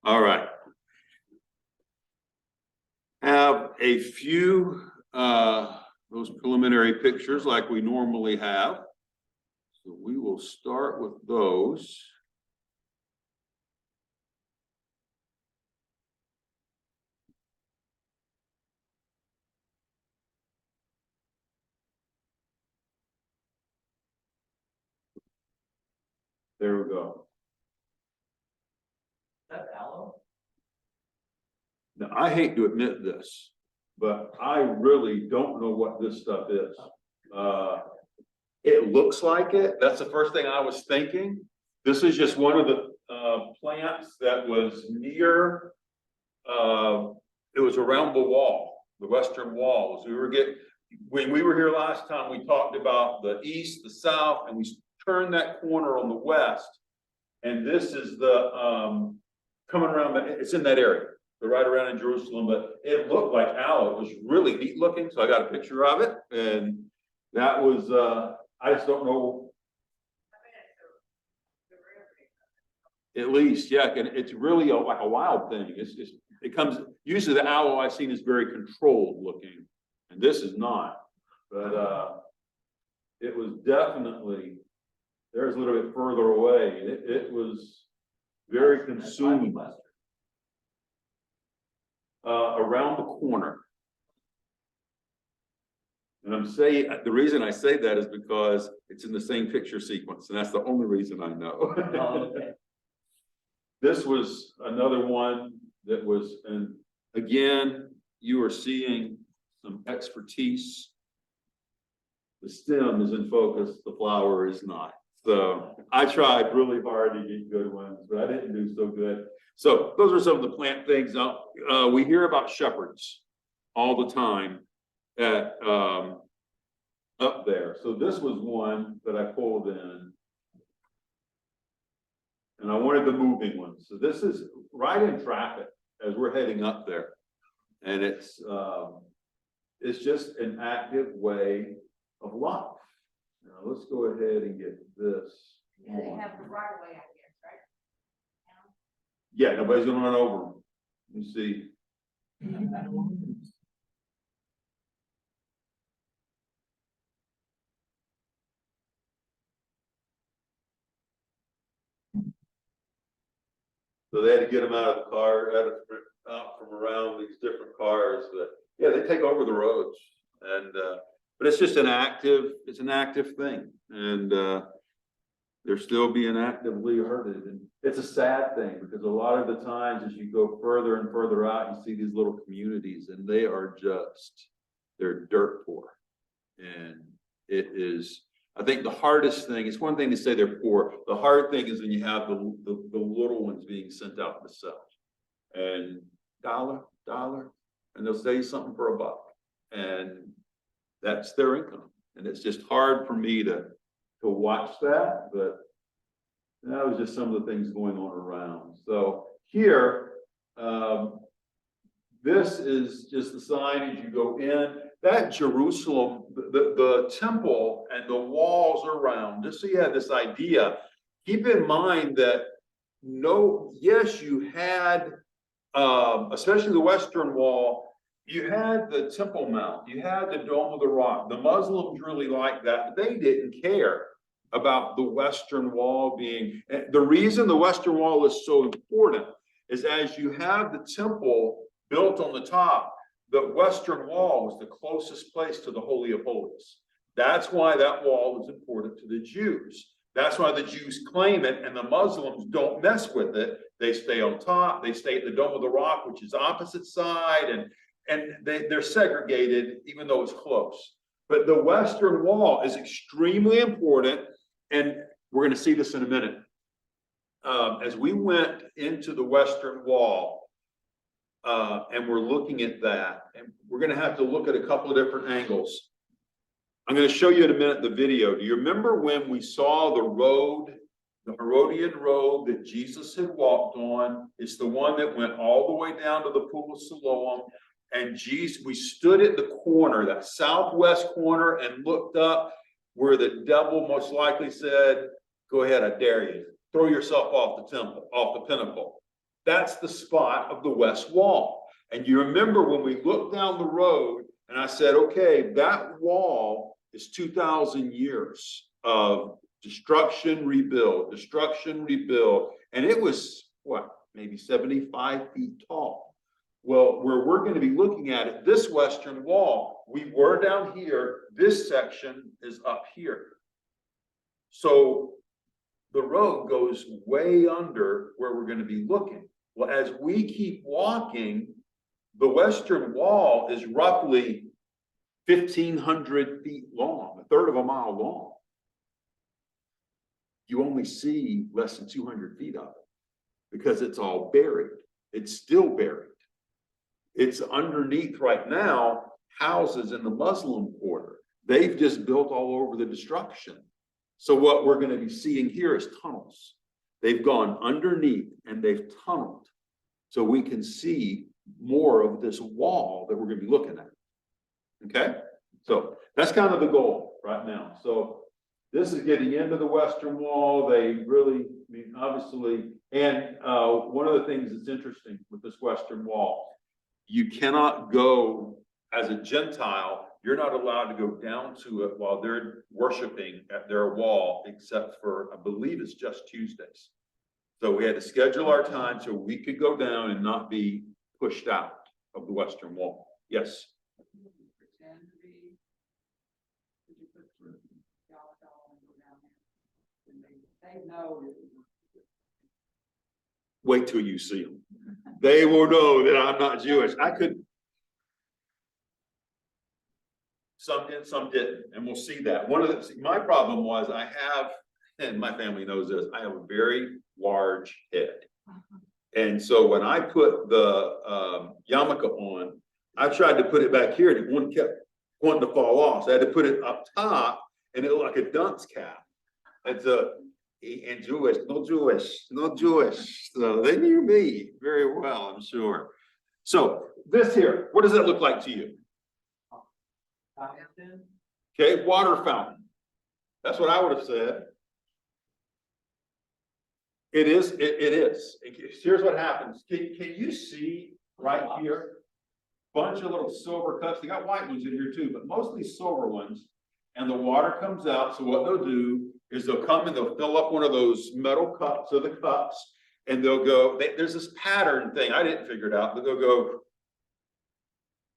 All right. Have a few those preliminary pictures like we normally have. So we will start with those. There we go. That aloe? Now, I hate to admit this, but I really don't know what this stuff is. It looks like it. That's the first thing I was thinking. This is just one of the plants that was near, it was around the wall, the western walls. When we were here last time, we talked about the east, the south, and we turned that corner on the west. And this is the coming around, it's in that area. They're right around in Jerusalem, but it looked like aloe. It was really neat looking, so I got a picture of it, and that was I just don't know. At least, yeah, and it's really like a wild thing. It comes usually the aloe I've seen is very controlled looking, and this is not. But it was definitely there's a little bit further away, and it was very consuming. Around the corner. And I'm saying, the reason I say that is because it's in the same picture sequence, and that's the only reason I know. Oh, okay. This was another one that was, and again, you are seeing some expertise. The stem is in focus, the flower is not. So I tried really hard to get good ones, but I didn't do so good. So those are some of the plant things. We hear about shepherds all the time at up there. So this was one that I pulled in. And I wanted the moving one. So this is right in traffic as we're heading up there. And it's just an active way of life. Now let's go ahead and get this. Yeah, they have the right of way, I guess, right? Yeah, nobody's gonna run over them. You see. So they had to get them out of the car, out from around these different cars. But yeah, they take over the roads, and but it's just an active thing, and they're still being actively herded. And it's a sad thing because a lot of the times as you go further and further out, you see these little communities, and they're dirt poor, and it is. I think the hardest thing, it's one thing to say they're poor. The hard thing is when you have the little ones being sent out to sell. And dollar, and they'll sell you something for $1. And that's their income. And it's just hard for me to watch that, but that was just some of the things going on around. So here, this is just the sign as you go in. That Jerusalem, the temple and the walls around, just so you have this idea, keep in mind that yes, you had, especially the Western Wall, you had the Temple Mount, you had the Dome of the Rock. The Muslims really liked that, but they didn't care about the Western Wall being, the reason the Western Wall is so important is as you have the temple built on the top, the Western Wall was the closest place to the Holy of Holies. That's why that wall is important to the Jews. That's why the Jews claim it, and the Muslims don't mess with it. They stay on top. They stay at the Dome of the Rock, which is opposite side, and they're segregated, even though it's close. But the Western Wall is extremely important, and we're going to see this in a minute. As we went into the Western Wall, and we're looking at that, and we're going to have to look at a couple of different angles. I'm going to show you in a minute the video. Do you remember when we saw the road, the Herodian road that Jesus had walked on? It's the one that went all the way down to the Pool of Siloam. And we stood at the corner, that southwest corner, and looked up where the devil most likely said, "Go ahead, I dare you." throw yourself off the temple, off the pinnacle. That's the spot of the west wall. And you remember when we looked down the road and I said, okay, that wall is 2,000 years of destruction, rebuild, destruction, rebuild. And it was what, maybe 75 feet tall. Well, where we're going to be looking at it, this western wall, we were down here, this section is up here. So the road goes way under where we're going to be looking. Well, as we keep walking, the western wall is roughly 1,500 feet long, a third of a mile long. You only see less than 200 feet of it because it's all buried. It's still buried. It's underneath right now, houses in the Muslim quarter. They've just built all over the destruction. So what we're going to be seeing here is tunnels. They've gone underneath and they've tunneled. So we can see more of this wall that we're going to be looking at. Okay? So that's kind of the goal right now. So this is getting into the western wall. They really, I mean, obviously, and one of the things that's interesting with this western wall, you cannot go as a Gentile, you're not allowed to go down to it while they're worshiping at their wall, except for, I believe it's just Tuesdays. So we had to schedule our time so we could go down and not be pushed out of the western wall. Yes? Wait till you see them. They will know that I'm not Jewish. I could. Some did, some didn't, and we'll see that. One of the, my problem was I have, and my family knows this, I have a very large head. And so when I put the yarmulke on, I tried to put it back here and one kept wanting to fall off. So I had to put it up top and it looked like a dunce cap. It's and Jewish, no Jewish, no Jewish. So they knew me very well, I'm sure. So this here, what does that look like to you? Okay, water fountain. That's what I would have said. It is, it is. Here's what happens. Can you see right here? Bunch of little silver cups. They got white ones in here too, but mostly silver ones. And the water comes out. So what they'll do is they'll come and they'll fill up one of those metal cups or the cups, and they'll go, there's this pattern thing. I didn't figure it out, but they'll go,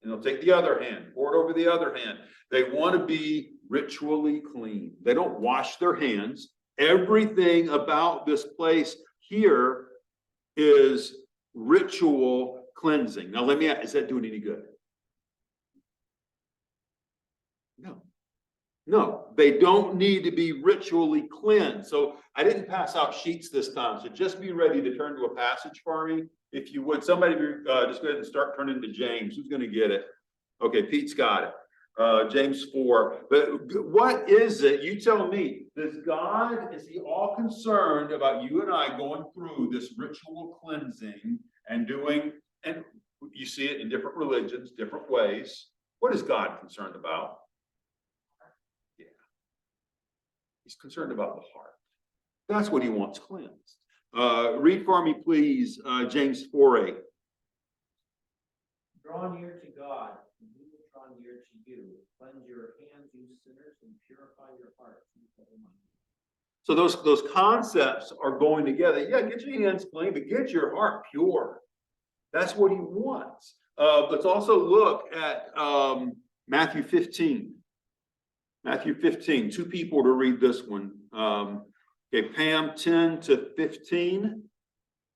and they'll take the other hand, pour it over the other hand. They want to be ritually clean. They don't wash their hands. Everything about this place here is ritual cleansing. Now, let me ask, is that doing any good? No. No, they don't need to be ritually cleansed. So I didn't pass out sheets this time. So just be ready to turn to a passage for me. If you would, somebody just go ahead and start turning to James. Who's going to get it? Okay, Pete's got it. James 4. But what is it? You tell me. Does God, is he all concerned about you and I going through this ritual cleansing and doing, and you see it in different religions, different ways. What is God concerned about? Yeah. He's concerned about the heart. That's what he wants cleansed. Read for me, please, James 4:8. Draw near to God, and he will draw near to you. Cleanse your hands, you sinners, and purify your hearts, you double-minded. So those concepts are going together. Yeah, get your hands clean, but get your heart pure. That's what he wants. Let's also look at Matthew 15. Matthew 15, two people to read this one. Okay, Pam, 10 to 15.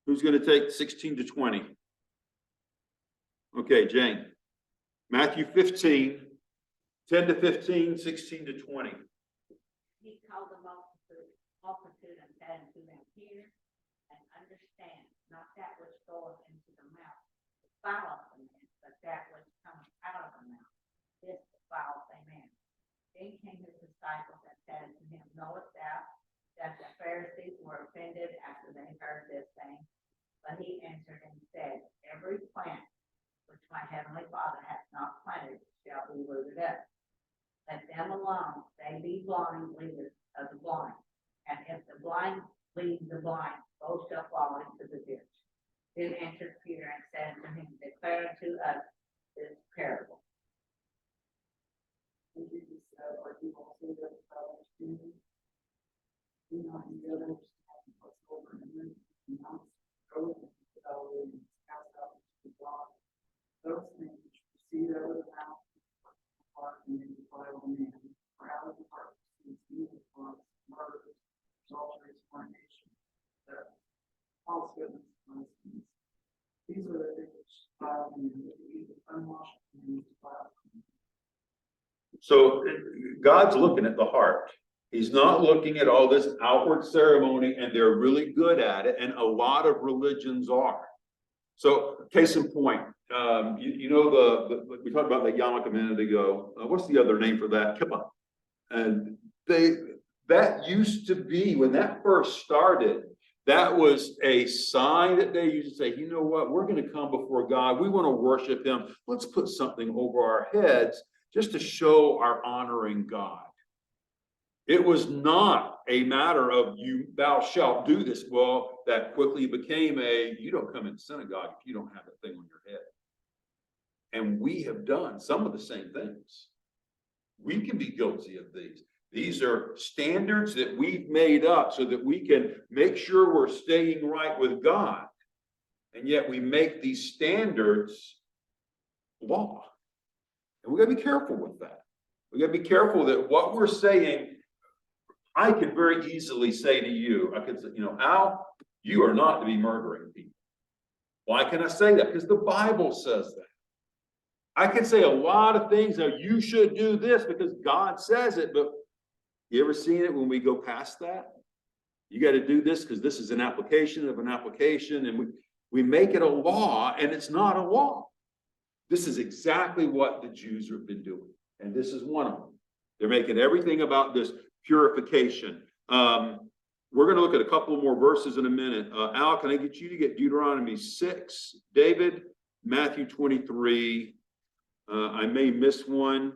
Who's going to take 16 to 20? Okay, Jane. Matthew 15, 10 to 15, 16 to 20. He called the multitude and said unto them, hear and understand, not that which goeth into the mouth, defileth the man, but that which cometh out of the mouth, this defileth a man. Then came his disciples and said unto him, knowest thou that the Pharisees were offended after they heard this thing? But he answered and said, every plant which my heavenly Father hath not planted shall be rooted up. Let them alone, they be blind leaders of the blind. And if the blind lead the blind, soul shall fall into the ditch. Then answered Peter and said to him, declare to us this parable. And Jesus said, are you also the fellow students? Do not you others have what's over in them, and not go and fellow and cast out into God. Those things which proceed out of the mouth heart and may defile a man, for out of the heart proceeds evil thoughts, murders, adulteries, fornication, theft, false witness, blasphemies. These are the things which defile a man, but the evil unwashed hands defile him. So God's looking at the heart. He's not looking at all this outward ceremony, and they're really good at it, and a lot of religions are. So, case in point, you know we talked about the yarmulke a minute ago. What's the other name for that? Kippah. And that used to be, when that first started, that was a sign that they used to say, you know what, we're going to come before God. We want to worship him. Let's put something over our heads just to show our honoring God. It was not a matter of thou shalt do this. Well, that quickly became you don't come into synagogue if you don't have that thing on your head. And we have done some of the same things. We can be guilty of these. These are standards that we've made up so that we can make sure we're staying right with God. And yet we make these standards law. And we got to be careful with that. We got to be careful that what we're saying, I could very easily say to you, I could say, you know, Al, you are not to be murdering people. Why can I say that? Because the Bible says that. I can say a lot of things that you should do this because God says it, but you ever seen it when we go past that? You got to do this because this is an application of an application, and we make it a law, and it's not a law. This is exactly what the Jews have been doing, and this is one of them. They're making everything about this purification. We're going to look at a couple more verses in a minute. Al, can I get you to get Deuteronomy 6? David, Matthew 23. I may miss one.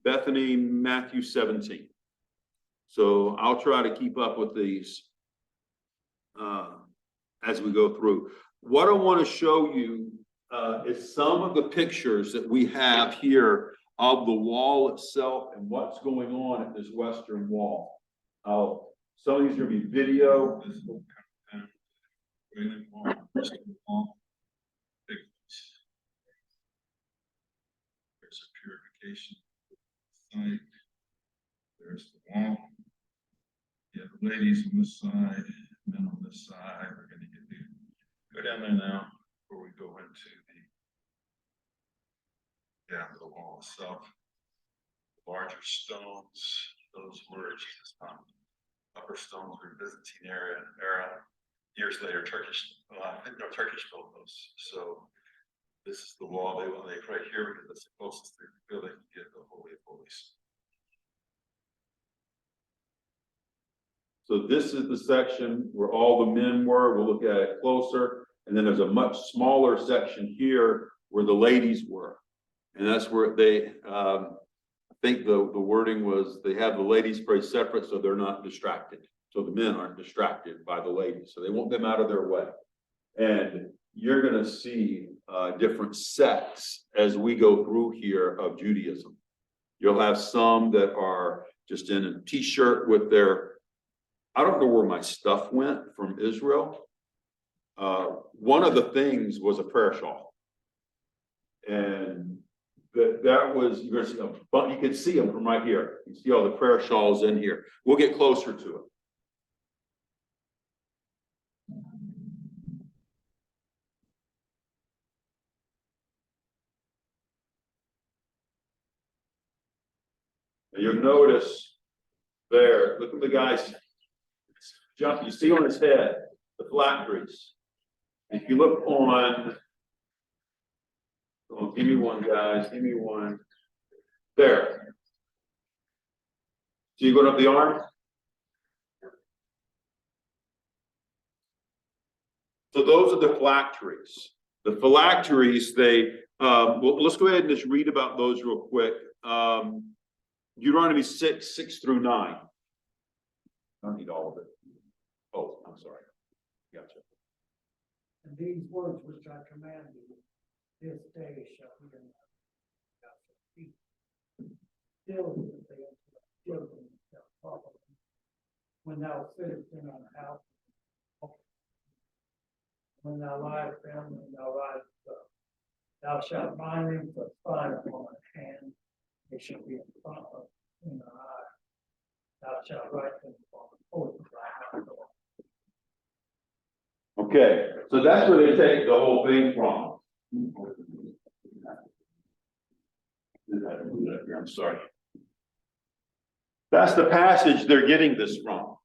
Bethany, Matthew 17. So I'll try to keep up with these as we go through. What I want to show you is some of the pictures that we have here of the wall itself and what's going on at this western wall. Some of these are going to be video. This is kind of Wailing Wall, Western Wall. There's a purification site. There's the wall. Yeah, the ladies on this side, men on this side. We're going to go down there now before we go into down to the wall itself. Larger stones, those were Jesus' upper stones were Byzantine era. Years later, Turkish built those. So this is the wall they pray here because it's the closest they feel they can get the Holy of Holies. So this is the section where all the men were. We'll look at it closer. And then there's a much smaller section here where the ladies were. And that's where they, I think the wording was they have the ladies pray separate so they're not distracted. So the men aren't distracted by the ladies. So they want them out of their way. And you're going to see different sects as we go through here of Judaism. You'll have some that are just in a t-shirt with their, I don't know where my stuff went from Israel. One of the things was a prayer shawl. And that was, you're going to see them, but you can see them from right here. You see all the prayer shawls in here. We'll get closer to it. And you'll notice there, look at the guy's jump. You see on his head, the phylacteries. If you look on, oh, give me one, guys, give me one. There. So you going up the arm? So those are the phylacteries. The phylacteries, they, well, let's go ahead and just read about those real quick. Deuteronomy 6 through 9. I don't need all of it. Oh, I'm sorry. Gotcha. And these words which I command you, this day shall be in thy mouth. Still, if they enter thy children shall follow them. When thou sittest in thine house, when thou liest down, when thou risest up, thou shalt bind them for a sign upon thy hand, they shall be in front of in thy eye. Thou shalt write them upon the post of thy house. Okay, so that's where they take the whole thing from. I'm sorry. That's the passage they're getting this from.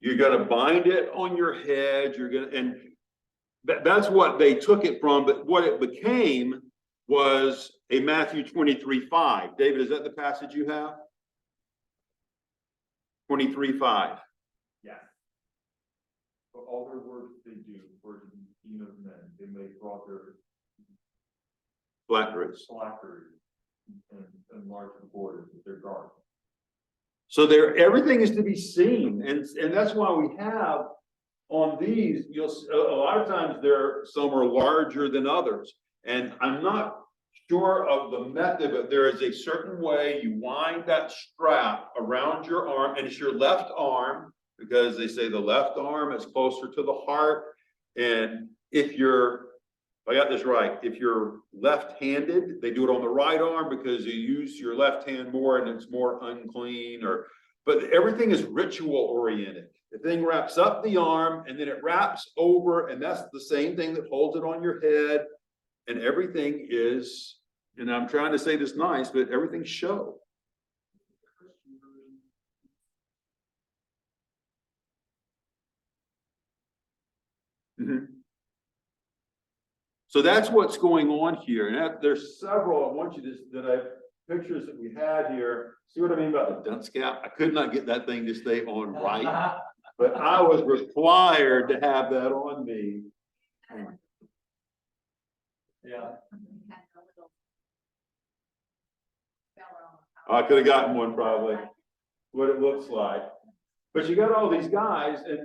You're gonna bind it on your head, you're gonna, and that's what they took it from, but what it became was a Matthew 23:5. David, is that the passage you have? 23:5. Yes. But all their works they do, for the gain of men, they may brought their Flatteries. flattery and enlarge the borders of their garden. So there, everything is to be seen, and that's why we have on these, a lot of times some are larger than others. And I'm not sure of the method, but there is a certain way you wind that strap around your arm, and it's your left arm, because they say the left arm is closer to the heart. And if I got this right, if you're left-handed, they do it on the right arm because you use your left hand more and it's more unclean, but everything is ritual oriented. The thing wraps up the arm and then it wraps over, and that's the same thing that holds it on your head. And everything is, and I'm trying to say this nice, but everything's show. Mm-hmm. So that's what's going on here. And there's several, I want you to, pictures that we had here. See what I mean about the dunce cap? I could not get that thing to stay on right, but I was required to have that on me. Yeah. I could have gotten one probably, what it looks like. But you got all these guys and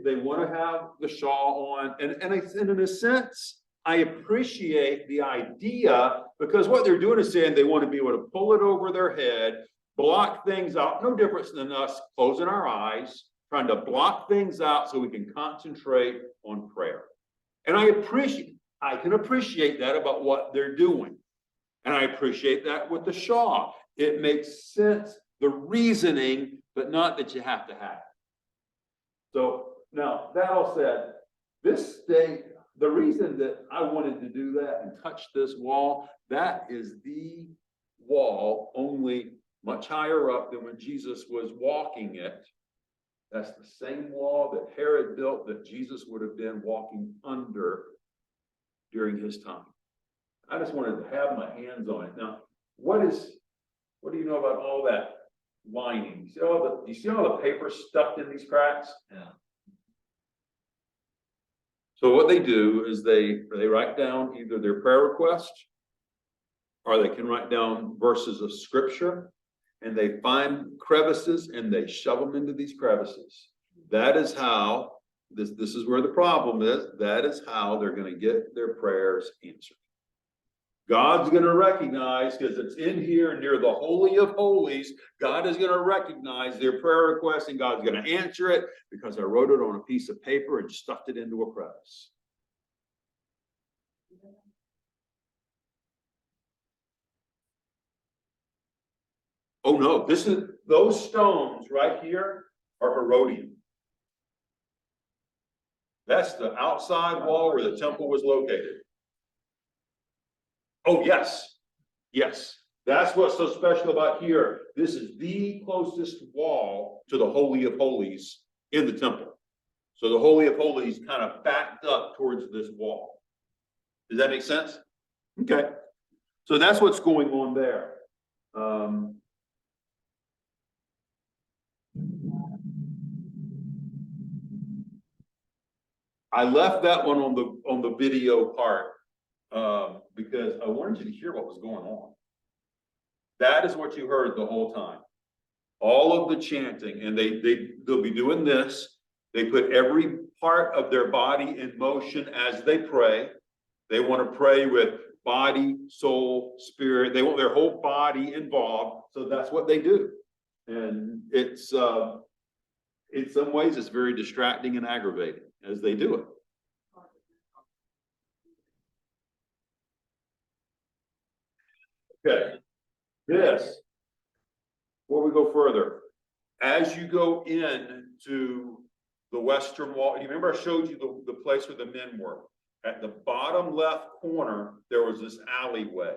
they want to have the shawl on. And in a sense, I appreciate the idea, because what they're doing is saying they want to be able to pull it over their head, block things out, no difference than us closing our eyes, trying to block things out so we can concentrate on prayer. And I can appreciate that about what they're doing. And I appreciate that with the shawl. It makes sense, the reasoning, but not that you have to have it. So now that all said, this day, the reason that I wanted to do that and touch this wall, that is the wall, only much higher up than when Jesus was walking it. That's the same wall that Herod built that Jesus would have been walking under during his time. I just wanted to have my hands on it. Now, what do you know about all that lining? Do you see all the paper stuffed in these cracks? Yeah. So what they do is they write down either their prayer request, or they can write down verses of scripture, and they find crevices and they shove them into these crevices. That is how, this is where the problem is, that is how they're going to get their prayers answered. God's going to recognize, because it's in here near the Holy of Holies, God is going to recognize their prayer request, and God's going to answer it because I wrote it on a piece of paper and stuffed it into a crevice. Oh no, those stones right here are Herodian. That's the outside wall where the temple was located. Oh, yes. Yes. That's what's so special about here. This is the closest wall to the Holy of Holies in the temple. So the Holy of Holies kind of backed up towards this wall. Does that make sense? Okay. So that's what's going on there. I left that one on the video part. Because I wanted you to hear what was going on. That is what you heard the whole time. All of the chanting, and they'll be doing this. They put every part of their body in motion as they pray. They want to pray with body, soul, spirit. They want their whole body involved. So that's what they do. And it's, in some ways, it's very distracting and aggravating as they do it. Okay, this, before we go further, as you go in to the western wall, you remember I showed you the place where the men were? At the bottom left corner, there was this alleyway.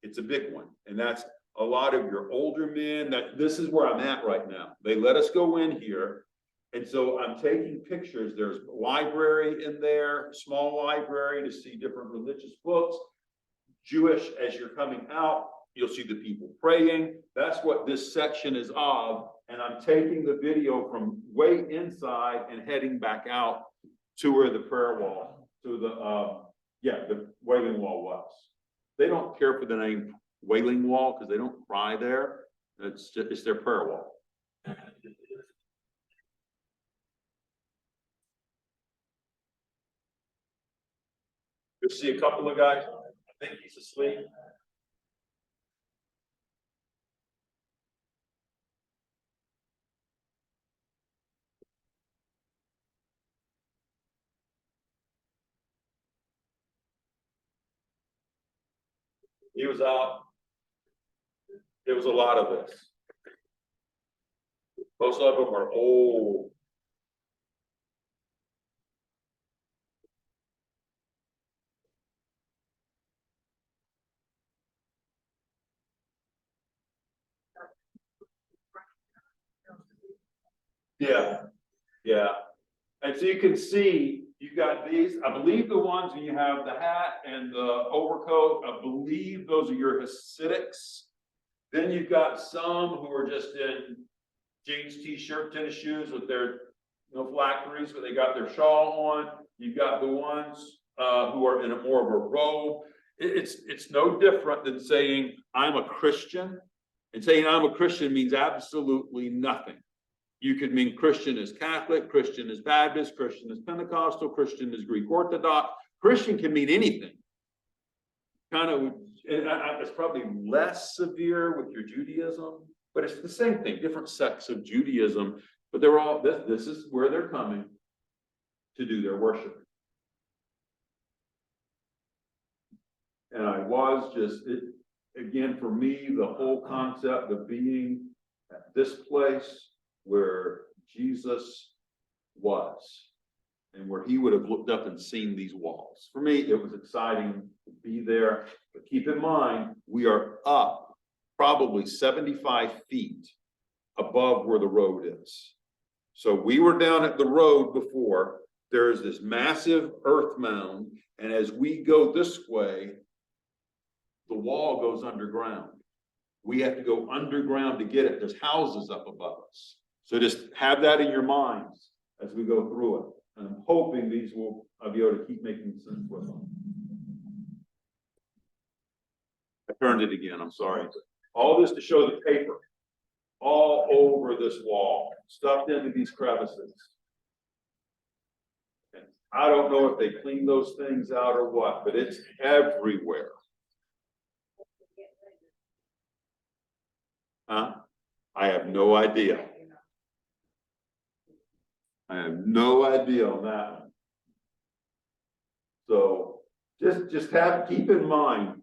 It's a big one, and that's a lot of your older men. This is where I'm at right now. They let us go in here, and so I'm taking pictures. There's a library in there, small library to see different religious books. Jewish, as you're coming out, you'll see the people praying. That's what this section is of. And I'm taking the video from way inside and heading back out to where the prayer wall, to the Wailing Wall was. They don't care for the name Wailing Wall because they don't cry there. It's their prayer wall. You'll see a couple of guys. I think he's asleep. He was out. It was a lot of this. Most of them are old. Yeah, yeah. And so you can see, you got these, I believe the ones when you have the hat and the overcoat, I believe those are your Hasidics. Then you've got some who are just in jeans, t-shirt, tennis shoes with their no phylacteries, but they got their shawl on. You've got the ones who are in a more of a robe. It's no different than saying I'm a Christian, and saying I'm a Christian means absolutely nothing. You could mean Christian is Catholic, Christian is Baptist, Christian is Pentecostal, Christian is Greek Orthodox. Christian can mean anything. Kind of, it's probably less severe with your Judaism, but it's the same thing, different sects of Judaism, but they're all, this is where they're coming to do their worship. And I was just, again, for me, the whole concept of being at this place where Jesus was and where he would have looked up and seen these walls. For me, it was exciting to be there, but keep in mind, we are up probably 75 feet above where the road is. So we were down at the road before. There's this massive earth mound, and as we go this way, the wall goes underground. We have to go underground to get it. There's houses up above us. So just have that in your minds as we go through it. And I'm hoping these will, I'll be able to keep making sense with them. I turned it again, I'm sorry. All this to show the paper all over this wall, stuffed into these crevices. And I don't know if they clean those things out or what, but it's everywhere. Huh? I have no idea. I have no idea on that one. So just keep in mind,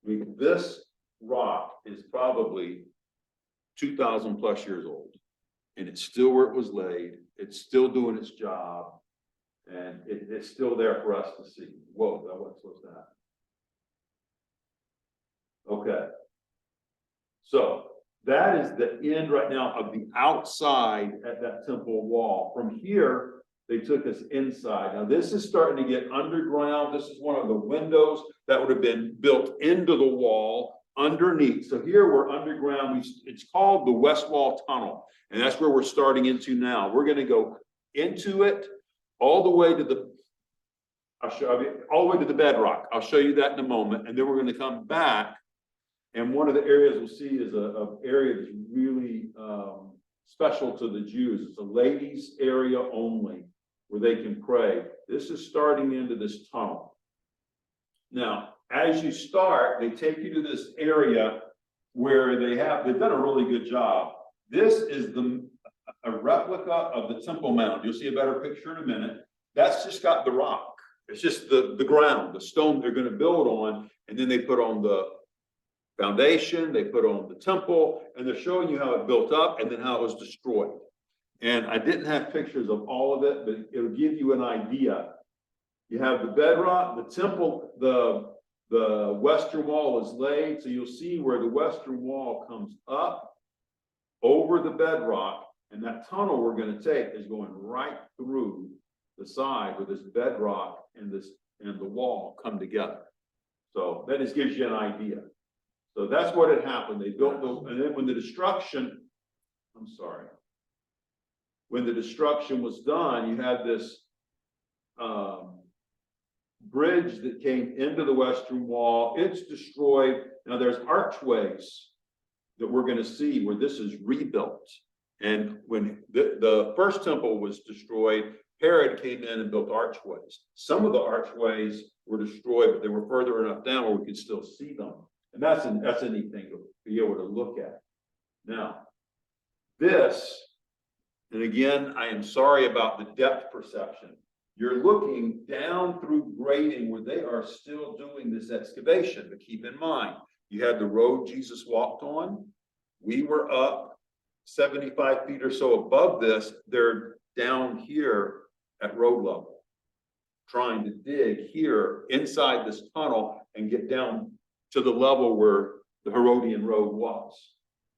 I mean, this rock is probably 2,000 plus years old, and it's still where it was laid. It's still doing its job, and it's still there for us to see. Whoa, what's that? Okay. So that is the end right now of the outside at that temple wall. From here, they took us inside. Now this is starting to get underground. This is one of the windows that would have been built into the wall underneath. So here we're underground. It's called the West Wall Tunnel, and that's where we're starting into now. We're going to go into it all the way to the, all the way to the bedrock. I'll show you that in a moment, and then we're going to come back. And one of the areas we'll see is a area that's really special to the Jews. It's a ladies area only. where they can pray. This is starting into this tunnel. Now, as you start, they take you to this area where they've done a really good job. This is a replica of the Temple Mount. You'll see a better picture in a minute. That's just got the rock. It's just the ground, the stone they're going to build on, and then they put on the foundation, they put on the temple, and they're showing you how it built up and then how it was destroyed. And I didn't have pictures of all of it, but it'll give you an idea. You have the bedrock, the temple, the western wall is laid, so you'll see where the western wall comes up over the bedrock, and that tunnel we're going to take is going right through the side where this bedrock and the wall come together. So that just gives you an idea. So that's what had happened. They built and then when the destruction was done, you had this bridge that came into the western wall. It's destroyed. Now there's archways that we're going to see where this is rebuilt. And when the first temple was destroyed, Herod came in and built archways. Some of the archways were destroyed, but they were further enough down where we could still see them. And that's a neat thing to be able to look at. Now, this, and again, I am sorry about the depth perception. You're looking down through grading where they are still doing this excavation, but keep in mind, you had the road Jesus walked on. We were up 75 feet or so above this. They're down here at road level, trying to dig here inside this tunnel and get down to the level where the Herodian road was.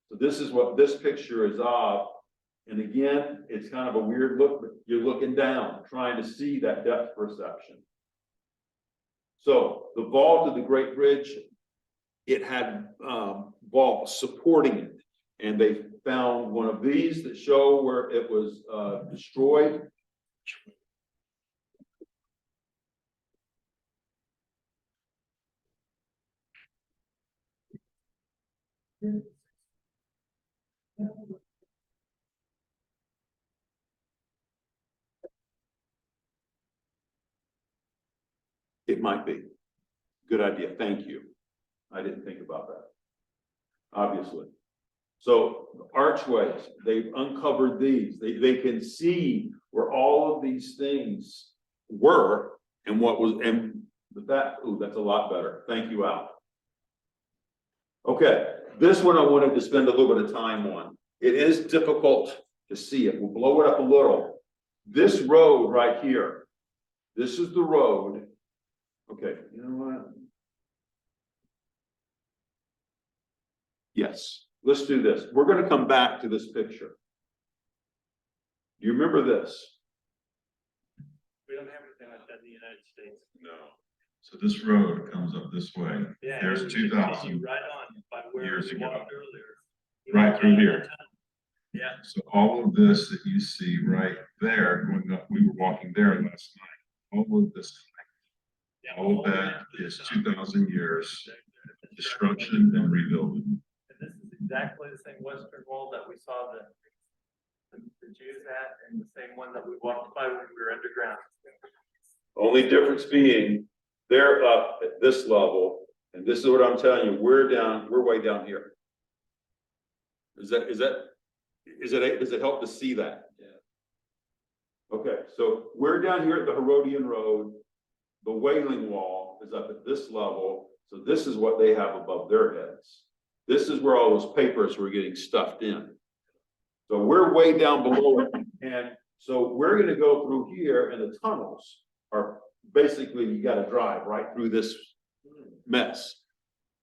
So this is what this picture is of. And again, it's kind of a weird look, but you're looking down, trying to see that depth perception. So the vault of the Great Bridge, it had vaults supporting it. And they found one of these that show where it was destroyed. It might be. Good idea. Thank you. I didn't think about that. Obviously. So archways, they've uncovered these. They can see where all of these things were and what was, and that, ooh, that's a lot better. Thank you, Al. Okay, this one I wanted to spend a little bit of time on. It is difficult to see it. We'll blow it up a little. This road right here, this is the road. Okay, you know what? Yes, let's do this. We're going to come back to this picture. Do you remember this? We don't have anything like that in the United States. No. So this road comes up this way. Yeah. There's it 2,000 right on by where years we ago. walked earlier. Right through here. Yeah. So all of this that you see right there going up, we were walking there last night. All of this, all of that is 2,000 years destruction and rebuilding. And this is exactly the same western wall that we saw the Jews at, and the same one that we walked by when we were underground. Only difference being they're up at this level, and this is what I'm telling you, we're way down here. Does it help to see that? Yeah. Okay, so we're down here at the Herodian Road. The Wailing Wall is up at this level, so this is what they have above their heads. This is where all those papers were getting stuffed in. So we're way down below it, and so we're gonna go through here, and the tunnels are basically, you gotta drive right through this mess.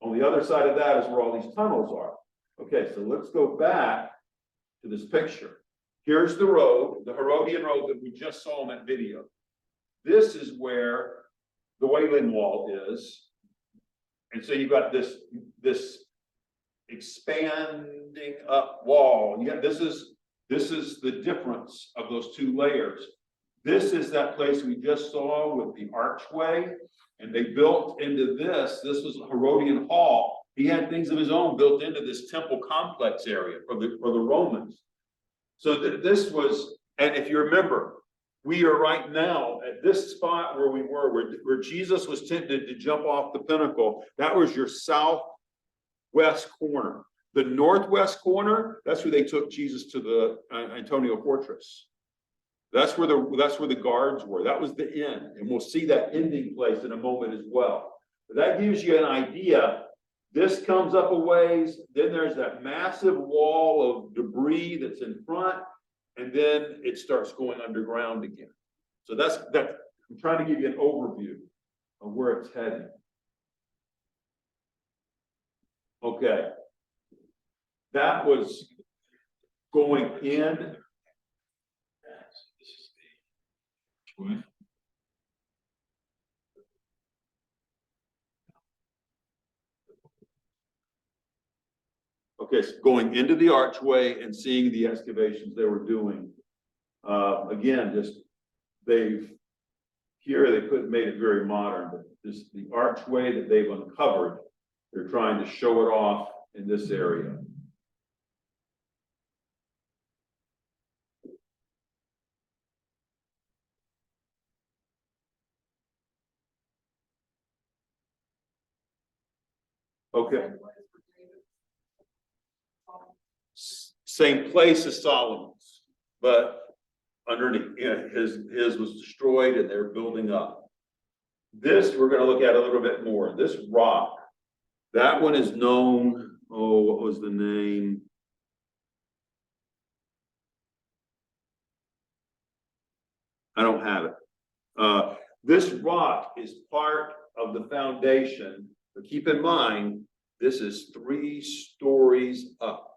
On the other side of that is where all these tunnels are. Okay, so let's go back to this picture. Here's the road, the Herodian Road that we just saw in that video. This is where the Wailing Wall is. And so you've got this expanding up wall. Yeah, this is the difference of those two layers. This is that place we just saw with the archway, and they built into this. This was Herodian Hall. He had things of his own built into this temple complex area for the Romans. So this was, and if you remember, We are right now at this spot where we were, where Jesus was tempted to jump off the pinnacle. That was your southwest corner. The northwest corner, that's where they took Jesus to the Antonio Fortress. That's where the guards were. That was the end. And we'll see that ending place in a moment as well. But that gives you an idea. This comes up a ways, then there's that massive wall of debris that's in front, and then it starts going underground again. So that's I'm trying to give you an overview of where it's heading. Okay. That was going in. What? Okay, so going into the archway and seeing the excavations they were doing. Again, they couldn't make it very modern, but just the archway that they've uncovered, they're trying to show it off in this area. Okay. Same place as Solomon's, but underneath, his was destroyed and they're building up. This, we're gonna look at a little bit more. This rock, that one is known, what was the name? I don't have it. This rock is part of the foundation, but keep in mind, this is 3 stories up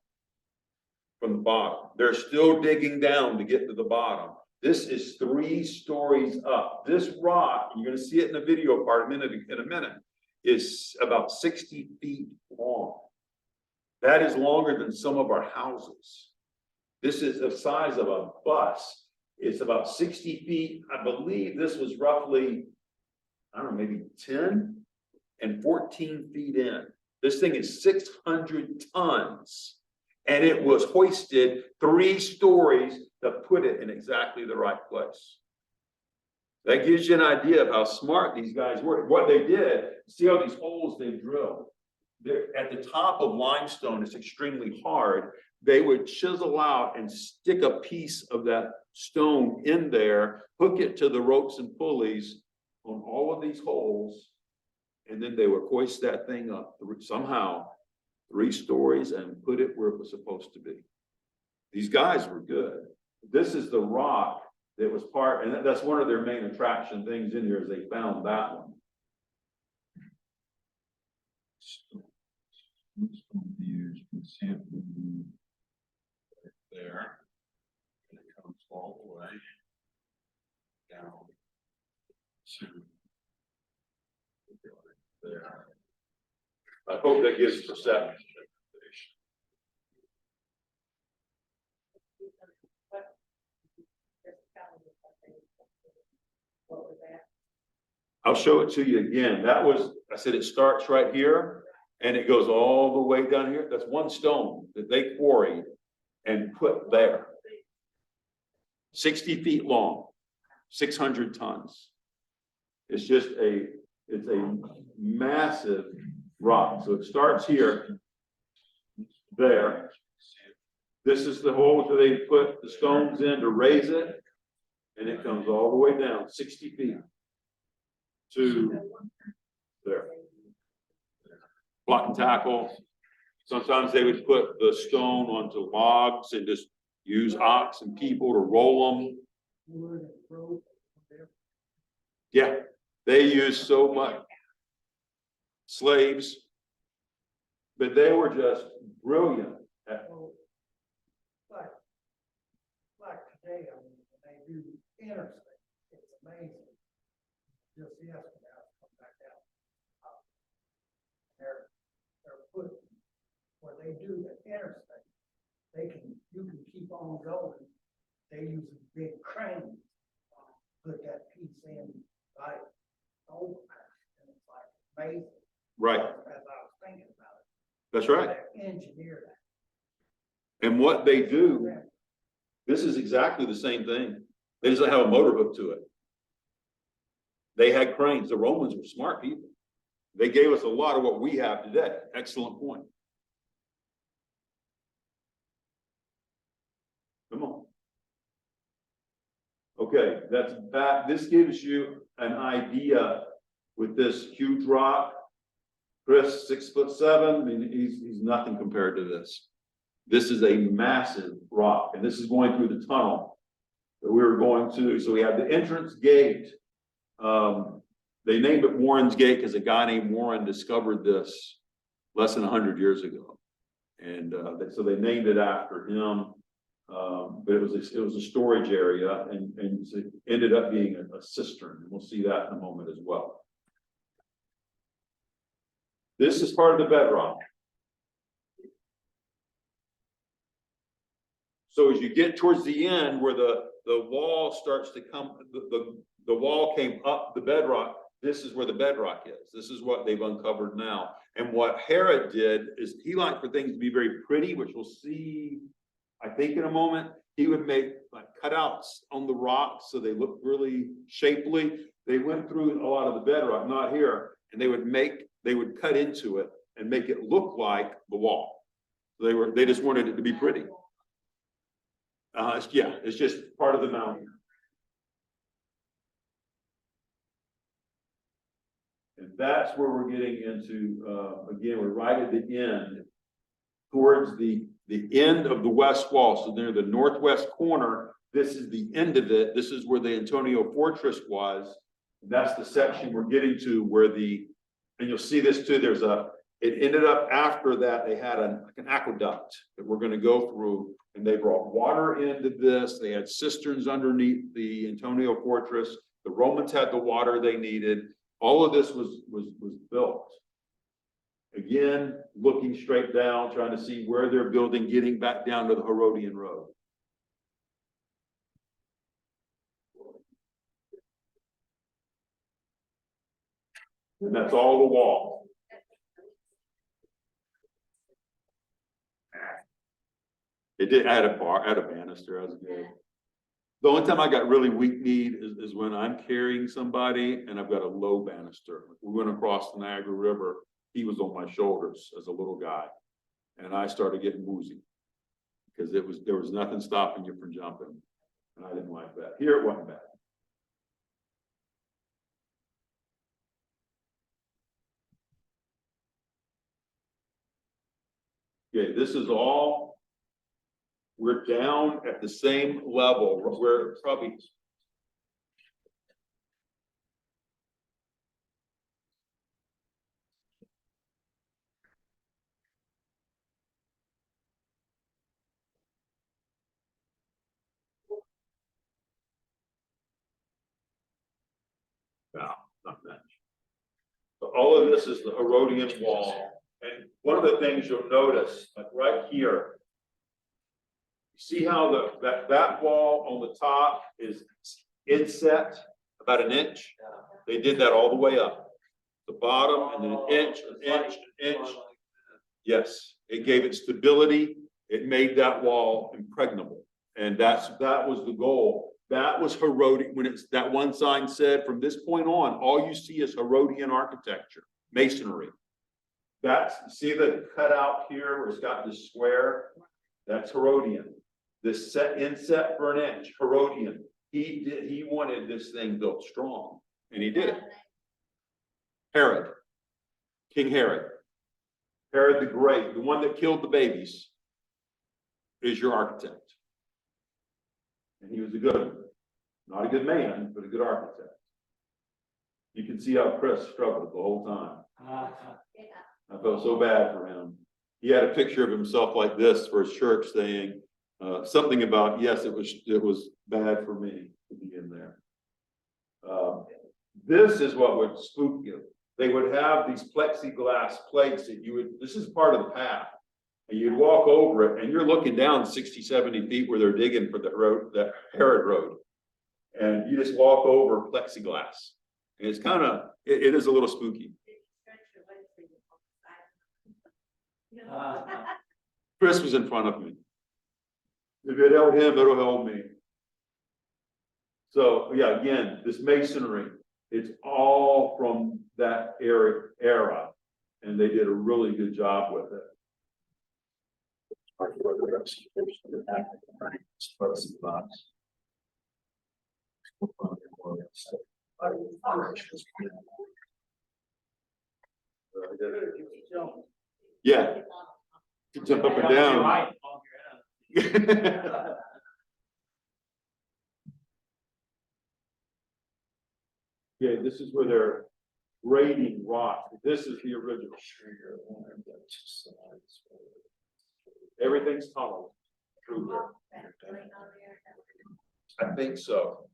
from the bottom. They're still digging down to get to the bottom. This is 3 stories up. This rock, you're gonna see it in the video part in a minute, is about 60 feet long. That is longer than some of our houses. This is the size of a bus. It's about 60 feet. I believe this was roughly, I don't know, maybe 10 and 14 feet in. This thing is 600 tons. And it was hoisted 3 stories to put it in exactly the right place. That gives you an idea of how smart these guys were. What they did, see all these holes they drilled. They're at the top of limestone, it's extremely hard. They would chisel out and stick a piece of that stone in there, hook it to the ropes and pulleys on all of these holes, and then they would hoist that thing up somehow 3 stories and put it where it was supposed to be. These guys were good. This is the rock that was part, and that's one of their main attraction things in here is they found that one. Views, you can see it right there. And it comes all the way down to there. I hope that gives perception. I'll show it to you again. That was, I said, it starts right here and it goes all the way down here. That's one stone that they quarried and put there. 60 feet long, 600 tons. It's just it's a massive rock. So it starts here, there. This is the hole where they put the stones in to raise it. And it comes all the way down 60 feet to there. Block and tackle. Sometimes they would put the stone onto logs and just use ox and people to roll them. Yeah, they used so much slaves, but they were just brilliant at Like today, I mean, when they do interstate, it's amazing. Just yesterday, I come back out. They're putting, where they do the interstate, you can keep on going. They use a big crane, put that piece in, right, overpass, and it's like amazing. right. As I was thinking about it. That's right. They engineer that. And what they do, this is exactly the same thing. They just don't have a motor hook to it. They had cranes. The Romans were smart people. They gave us a lot of what we have today. Excellent point. Come on. Okay, that's that. This gives you an idea with this huge rock. Chris, 6'7". I mean, he's nothing compared to this. This is a massive rock, and this is going through the tunnel that we were going to. So we have the entrance gate. They named it Warren's Gate because a guy named Warren discovered this less than 100 years ago. And so they named it after him. But it was a storage area, and it ended up being a cistern. And we'll see that in a moment as well. This is part of the bedrock. So as you get towards the end where the wall starts to come, the wall came up the bedrock, this is where the bedrock is. This is what they've uncovered now. And what Herod did is he liked for things to be very pretty, which we'll see, I think, in a moment. He would make like cutouts on the rocks so they look really shapely. They went through a lot of the bedrock, not here, and they would cut into it and make it look like the wall. They just wanted it to be pretty. It's just part of the mountain. And that's where we're getting into, again, we're right at the end, towards the end of the west wall. So near the northwest corner, this is the end of it. This is where the Antonia Fortress was. That's the section we're getting to where and you'll see this too, it ended up after that, they had an aqueduct that we're gonna go through, and they brought water into this. They had cisterns underneath the Antonia Fortress. The Romans had the water they needed. All of this was built. Again, looking straight down, trying to see where they're building, getting back down to the Herodian Road. And that's all the wall. It did add a banister. I was good. The only time I got really weak kneed is when I'm carrying somebody and I've got a low banister. We went across the Niagara River. He was on my shoulders as a little guy, and I started getting woozy because there was nothing stopping you from jumping, and I didn't like that. Here it wasn't bad. Okay, this is all. We're down at the same level. We're probably. No, not much. So all of this is the Herodian wall. And one of the things you'll notice, like right here, see how that wall on the top is inset about an inch? They did that all the way up. The bottom, and then an inch, an inch, an inch. Yes, it gave it stability. It made that wall impregnable. And that was the goal. That was Herodian. When that one sign said, from this point on, all you see is Herodian architecture, masonry. See the cutout here where it's got this square? That's Herodian. This inset for an inch, Herodian. He wanted this thing built strong, and he did it. Herod, King Herod. Herod the Great, the one that killed the babies, is your architect. And he was a good one. Not a good man, but a good architect. You can see how Chris struggled the whole time. I felt so bad for him. He had a picture of himself like this for his church saying something about, yes, it was bad for me to be in there. This is what would spook you. They would have these plexiglass plates that this is part of the path. And you'd walk over it and you're looking down 60, 70 feet where they're digging for the Herod Road. And you just walk over plexiglass. And it's it is a little spooky. Chris was in front of me. If it held him, it'll hold me. So, yeah, again, this masonry, it's all from that era, and they did a really good job with it. Yeah. To jump up and down. Right, on your end. Yeah, this is where they're grading rock. This is the original. Everything's tunneled through there. I think so.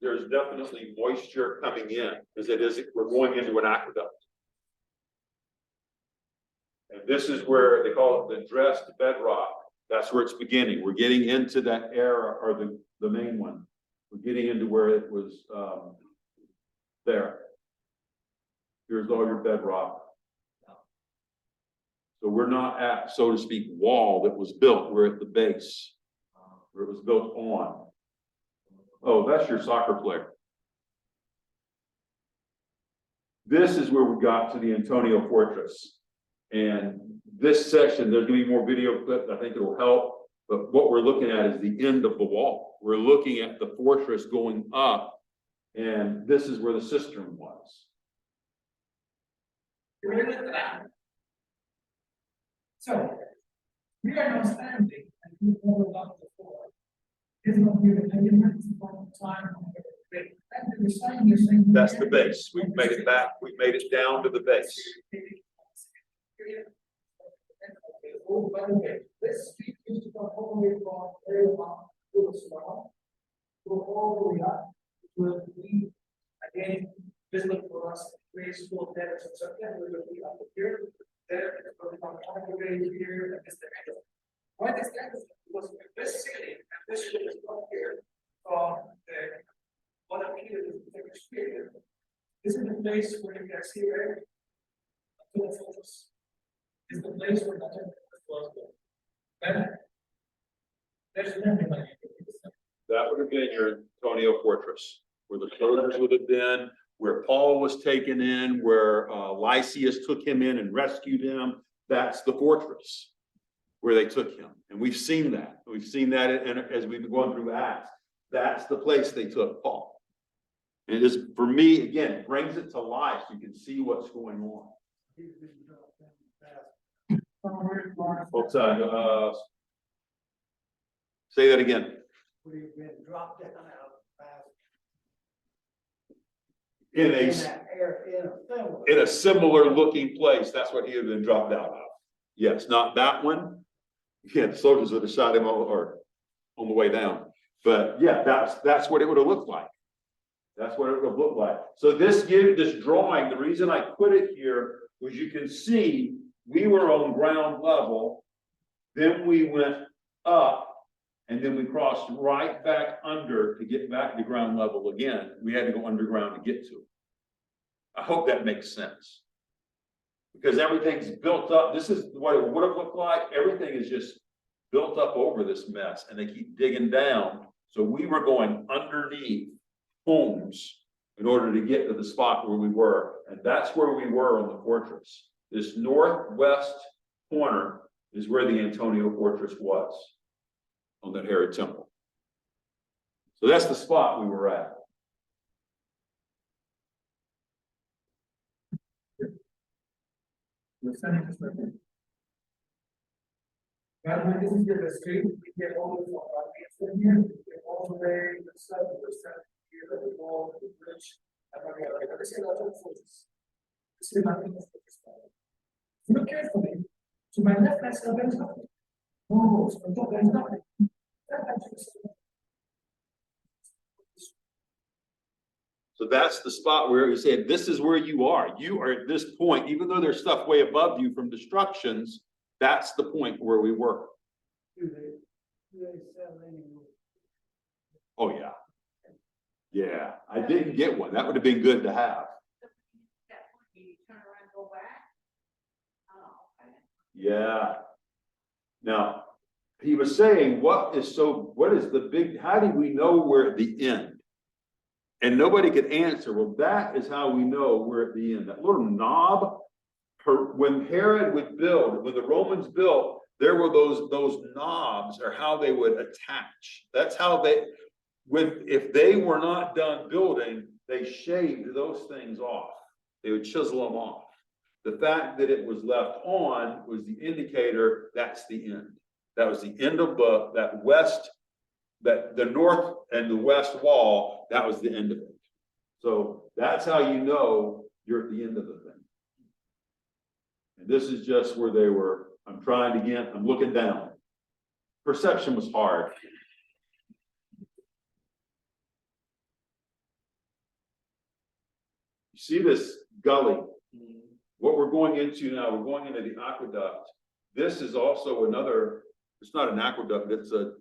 There's definitely moisture coming in, because we're going into an aqueduct. And this is where they call it the dressed bedrock. That's where it's beginning. We're getting into that era, or the main one. We're getting into where it was, there. Here's all your bedrock. So we're not at, so to speak, wall that was built. We're at the base, where it was built on. Oh, that's your soccer player. This is where we got to the Antonio Fortress. And this section, there's gonna be more video clips. I think it'll help. But what we're looking at is the end of the wall. We're looking at the fortress going up. And this is where the cistern was. So, we are now standing and we hold up the floor. It's not given any maximum time. And the sign is saying. That's the base. We've made it back. We've made it down to the base. Oh, by the way, this street used to come all the way from very long to the small. Go all the way up. It will be again visible for us, graceful terrace and something, we will be up here. There, it's going to come all the way here, and this the end. Why this end? Because this city, and this ship is not here from the what appears to the experience. This is the place where you can see right. To the focus. Is the place where nothing was built. And there's nothing like it. That would have been your Antonio Fortress, where the soldiers would have been, where Paul was taken in, where Lysias took him in and rescued him. That's the fortress where they took him. And we've seen that. We've seen that as we've been going through Acts. That's the place they took Paul. And it is, for me, again, it brings it to life. You can see what's going on. Say that again. We've been dropped down out fast. In a similar looking place. That's what he had been dropped out of. Yes, not that one. Yeah, the soldiers would have shot him or on the way down. But yeah, that's what it would have looked like. That's what it would have looked like. So this drawing, the reason I put it here was you can see we were on ground level, then we went up, and then we crossed right back under to get back to ground level again. We had to go underground to get to it. I hope that makes sense. Because everything's built up. This is what it would have looked like. Everything is just built up over this mess, and they keep digging down. So we were going underneath homes in order to get to the spot where we were. And that's where we were on the fortress. This northwest corner is where the Antonio Fortress was on that Herod Temple. So that's the spot we were at. Well, when this is the street, we get all the from here, we get all the way to the south, here, the wall, the bridge, and we are like, this is a lot of forces. This is nothing else. Look carefully. To my left, I said, there's nothing. No walls, on top, there's nothing. So that's the spot where he said, this is where you are. You are at this point, even though there's stuff way above you from destructions, that's the point where we were. Oh, yeah. Yeah, I didn't get one. That would have been good to have. You turn around and go back? Oh, okay. Yeah. Now, he was saying, what is the big, how do we know we're at the end? And nobody could answer, well, that is how we know we're at the end. That little knob, when Herod would build, when the Romans built, there were those knobs are how they would attach. That's how if they were not done building, they shaved those things off. They would chisel them off. The fact that it was left on was the indicator that's the end. That was the end of the north and the west wall, that was the end of it. So that's how you know you're at the end of the thing. And this is just where they were. I'm looking down. Perception was hard. You see this gully? What we're going into now, we're going into the aqueduct. This is also it's not an aqueduct, it's a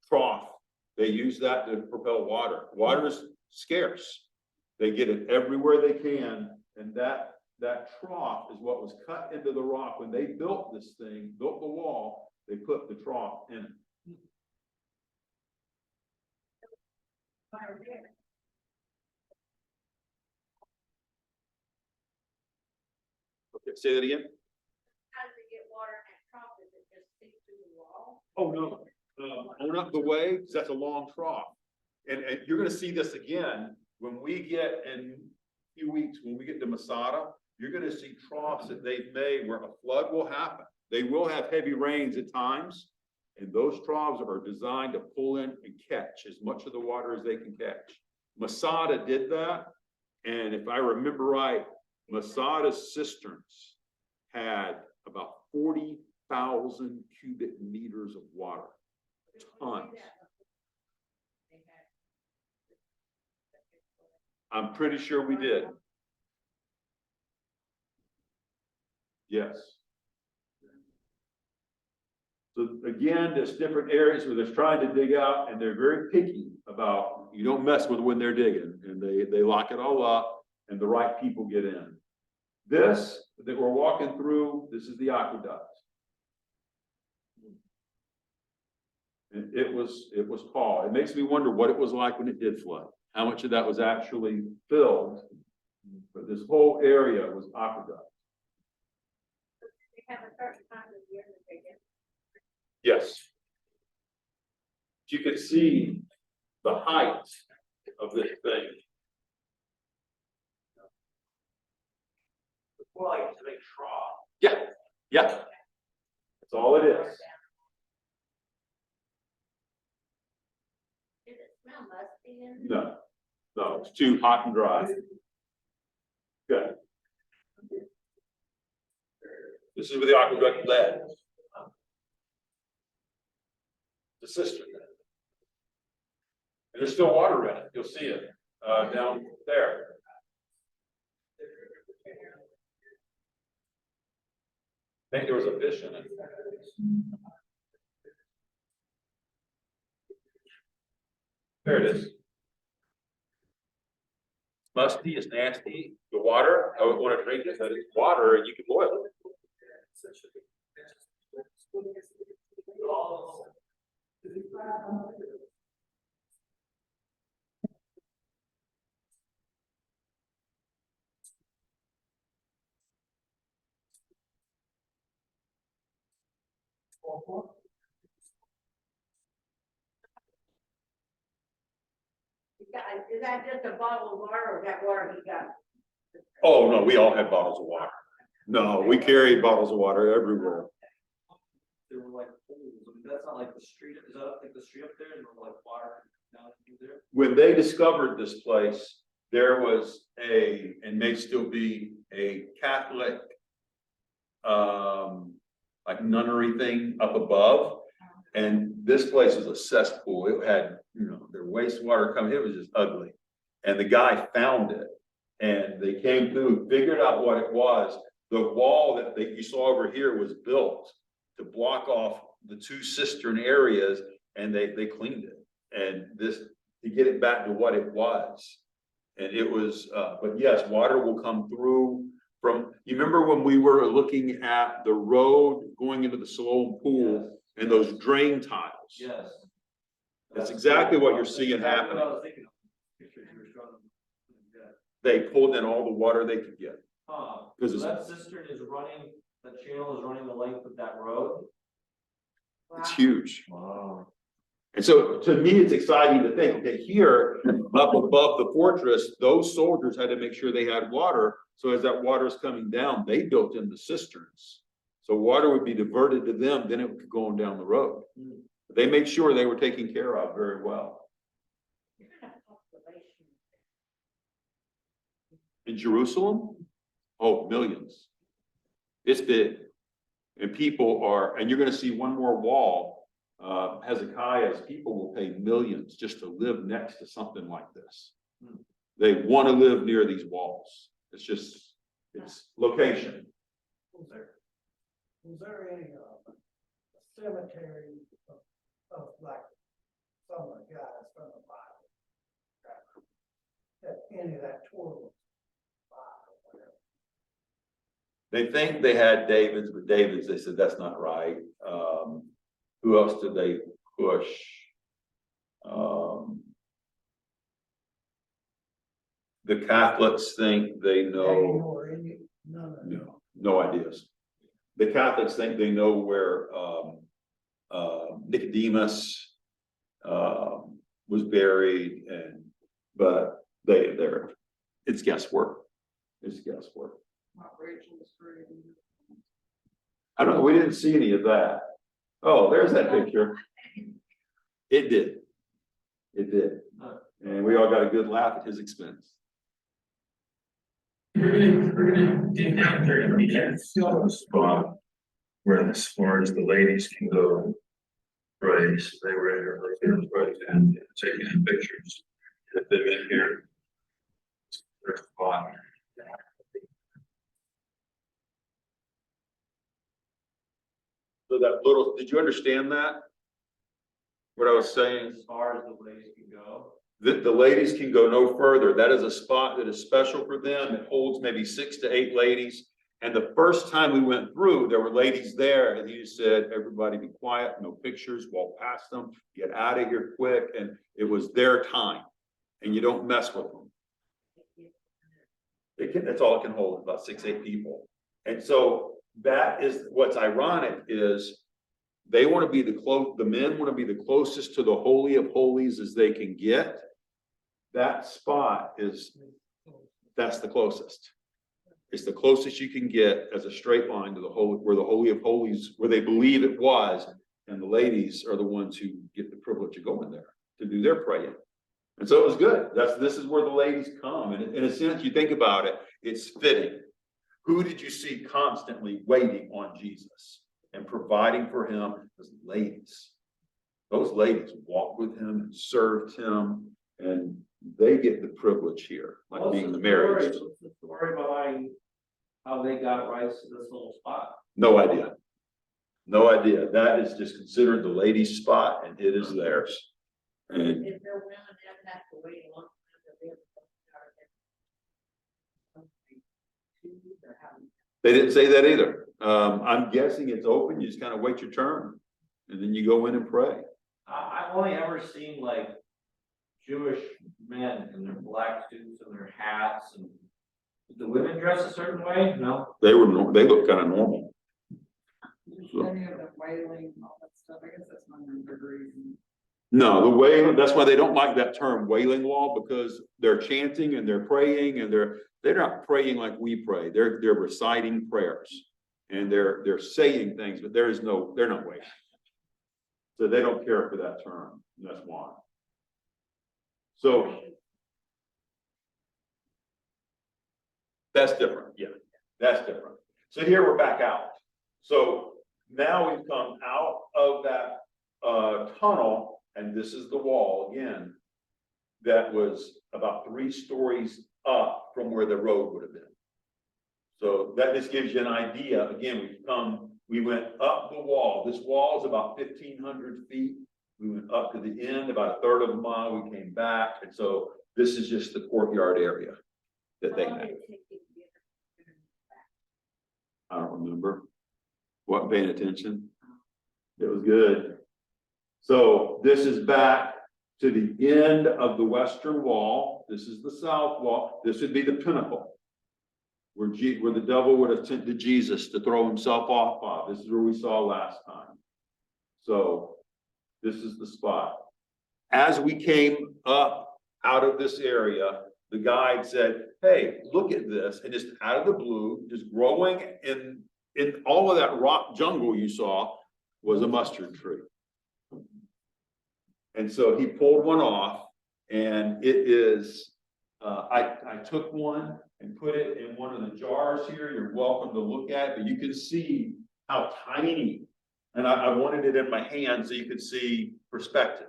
trough. They use that to propel water. Water is scarce. They get it everywhere they can, and that trough is what was cut into the rock. When they built this thing, built the wall, they put the trough in it. Okay, say that again. How does it get water in that trough? Does it just seep through the wall? Oh, no. On up the way, 'cause that's a long trough. And you're gonna see this again when we get in a few weeks, when we get to Masada, you're gonna see troughs that they've made where a flood will happen. They will have heavy rains at times, and those troughs are designed to pull in and catch as much of the water as they can catch. Masada did that, and if I remember right, Masada's cisterns had about 40,000 cubic meters of water. Tons. I'm pretty sure we did. Yes. So again, there's different areas where they're trying to dig out, and they're very picky about, you don't mess with when they're digging, and they lock it all up, and the right people get in. This that we're walking through, this is the aqueduct. And it was tall. It makes me wonder what it was like when it did flood. How much of that was actually filled? But this whole area was aqueduct. They have a certain time of year that they get. Yes. You can see the height of this thing. Well, like it's a big trough. Yeah, yeah. That's all it is. Does it smell musty in? No, it's too hot and dry. Good. This is where the aqueduct led. The cistern. And there's still water in it. You'll see it down there. I think there was a fish in it. There it is. Musty, it's nasty. The water, I would want to drink it, but it's water and you can boil it. Is that just a bottle of water or is that water he got? Oh, no, we all had bottles of water. No, we carried bottles of water everywhere. There were like holes. I mean, that's not like the street. Is that like the street up there and there were like water down through there? When they discovered this place, there was and may still be a Catholic, like nunnery thing up above. And this place was a cesspool. It had, their wastewater coming, it was just ugly. And the guy found it and they came through, figured out what it was. The wall that you saw over here was built to block off the two cistern areas, and they cleaned it. And this, to get it back to what it was. And it was, but yes, water will come through from, you remember when we were looking at the road going into the Siloam pool? and those drain tiles. Yes. That's exactly what you're seeing Exactly happening. what I was thinking of. Pictures you were showing. Yeah. They pulled in all the water they could get. Huh, 'Cause so it's- that cistern is running, the channel is running the length of that road? It's Wow. huge. Wow. And so to me, it's exciting to think that here, up above the fortress, those soldiers had to make sure they had water. So as that water is coming down, they built in the cisterns. So water would be diverted to them, then it could go on down the road. Hmm. They made sure they were taken care of very well. You're gonna have population. In Jerusalem? Oh, millions. It's big. And people are, and you're gonna see one more wall. Hezekiah's people will pay millions just to live next to something like this. Hmm. They wanna live near these walls. It's just, it's location. Was there any, cemetery of like some of the guys from the Bible? That any of that tour was Bible, whatever. They think they had David's, but David's, they said, that's not right. Who else did they push? The Catholics think they know. Or any, none of them. No ideas. The Catholics think they know where, Nicodemus, was buried but it's guesswork. It's guesswork. Not Rachel's grave. I don't know, we didn't see any of that. Oh, there's that picture. It did. It did. And we all got a good laugh at his expense. We're gonna dig down there and we can fill a spot where as far as the ladies can go. Right, so they were right and taking pictures. If they've been here. There's a spot. So that little, did you understand that? What I was saying? As far as the ladies can go. The ladies can go no further. That is a spot that is special for them. It holds maybe 6 to 8 ladies. And the first time we went through, there were ladies there and he just said, everybody be quiet, no pictures, walk past them, get out of here quick. And it was their time and you don't mess with them. That's all it can hold, about 6, 8 people. And so that is what's ironic is they want to be the men want to be the closest to the Holy of Holies as they can get. That spot that's the closest. It's the closest you can get as a straight line to the holy, where the Holy of Holies, where they believe it was. And the ladies are the ones who get the privilege of going there to do their praying. And so it was good. This is where the ladies come. And in a sense, you think about it, it's fitting. Who did you see constantly waiting on Jesus and providing for him? Those ladies. Those ladies walked with him and served him, and they get the privilege here, like being the marriage. What's the story behind how they got rights to this little spot? No idea. No idea. That is just considered the ladies' spot, and it is theirs. And Is there women that have to wait a long time to be able to? they didn't say that either. I'm guessing it's open. You just kind of wait your turn, and then you go in and pray. I've only ever seen like Jewish men in their black suits and their hats and. Did the women dress a certain way? No. They look kind of normal. Any of the wailing and all that stuff, I guess that's not under reason. No, the wailing, that's why they don't like that term wailing wall, because they're chanting and they're praying and they're not praying like we pray. They're reciting prayers and they're saying things, but they're not wailing. So they don't care for that term. That's why. So that's different. Yeah, that's different. So here we're back out. So now we've come out of that tunnel, and this is the wall again. That was about 3 stories up from where the road would have been. So that just gives you an idea. Again, we went up the wall. This wall is about 1,500 feet. We went up to the end, about 1/3 of a mile. We came back. And so this is just the courtyard area that they had. I don't remember. What, paying attention? It was good. So this is back to the end of the western wall. This is the south wall. This would be the pinnacle. Where the devil would have tempted Jesus to throw himself off of. This is where we saw last time. So this is the spot. As we came up out of this area, the guide said, hey, look at this. And just out of the blue, just growing in all of that rock jungle you saw was a mustard tree. And so he pulled one off, and it is, I took one and put it in one of the jars here. You're welcome to look at it, but you can see how tiny, and I wanted it in my hand so you could see perspective.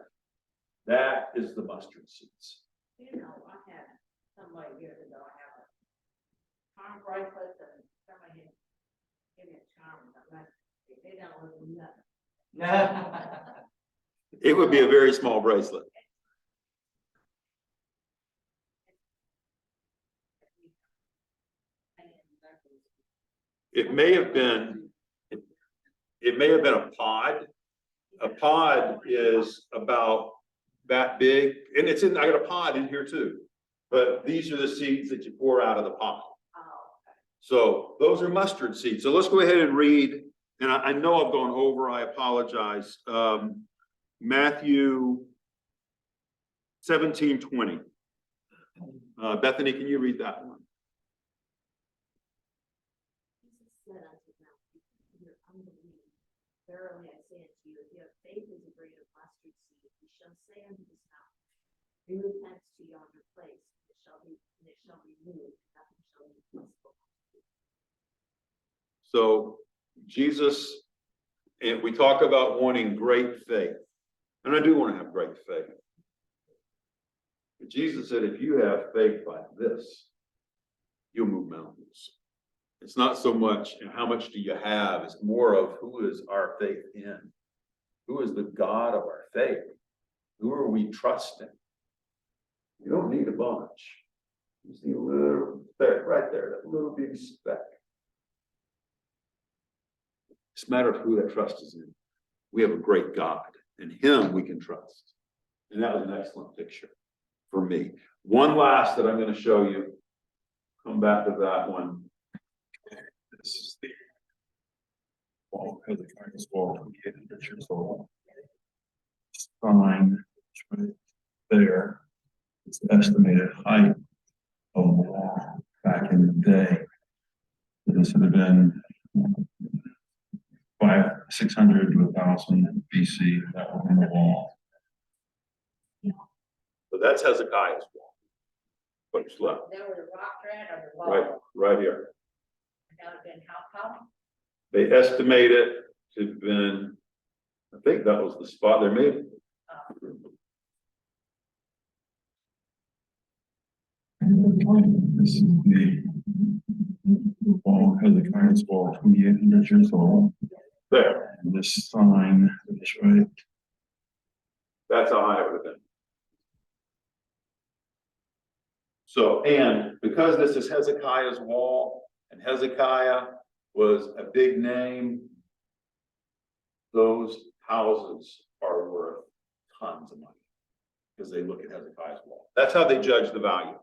That is the mustard seeds. You know, I had somebody years ago, I have a charm bracelet and somebody give me a charm, but they don't really nothing. It would be a very small bracelet. It may have been a pod. A pod is about that big, and I got a pod in here too. But these are the seeds that you pour out of the pod. Oh, So those are mustard seeds. So let's go ahead and read, and I know I've gone over, I apologize. Matthew 17:20. Bethany, can you read that one? Jesus said unto them, "Because of your unbelief, verily I say unto you, if you have faith as a grain of mustard seed, you shall say unto this mountain, remove hence to yonder place, and it shall be moved, and nothing shall be impossible." So Jesus, and we talk about wanting great faith. And I do want to have great faith. But Jesus said, if you have faith like this, you'll move mountains. It's not so much how much do you have, it's more of who is our faith in? Who is the God of our faith? Who are we trusting? You don't need a bunch. You just need a little speck right there, that little bitty speck. It's a matter of who that trust is in. We have a great God, and him we can trust. And that was an excellent picture for me. One last that I'm going to show you. Come back to that one. This is the wall, Hezekiah's wall, 2,800 years old. Sign right there. It's the estimated height of the wall back in the day. This would have been 600 to 1000 BC. That was on the wall. So that's Hezekiah's wall. What's left? there was a rock thread or the wall. Right here. That would have been how tall? They estimate it to have been, I think that was the spot they made. This is the wall, Hezekiah's wall, 2,800 years old. There. And this sign is right. That's how high it would have been. So, and because this is Hezekiah's wall, and Hezekiah was a big name, those houses are worth tons of money. Because they look at Hezekiah's wall. That's how they judge the value.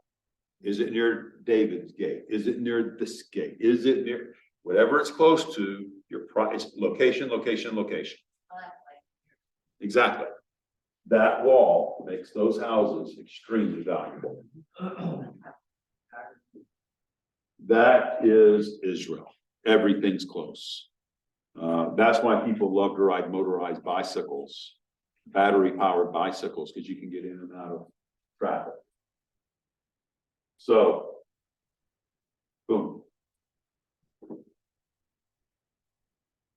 Is it near David's gate? Is it near this gate? Is it near, whatever it's close to, your price, location. Oh, that's like, Exactly. That wall makes those houses extremely valuable. That is Israel. Everything's close. That's why people love to ride motorized bicycles, battery powered bicycles, because you can get in and out of traffic. So, boom.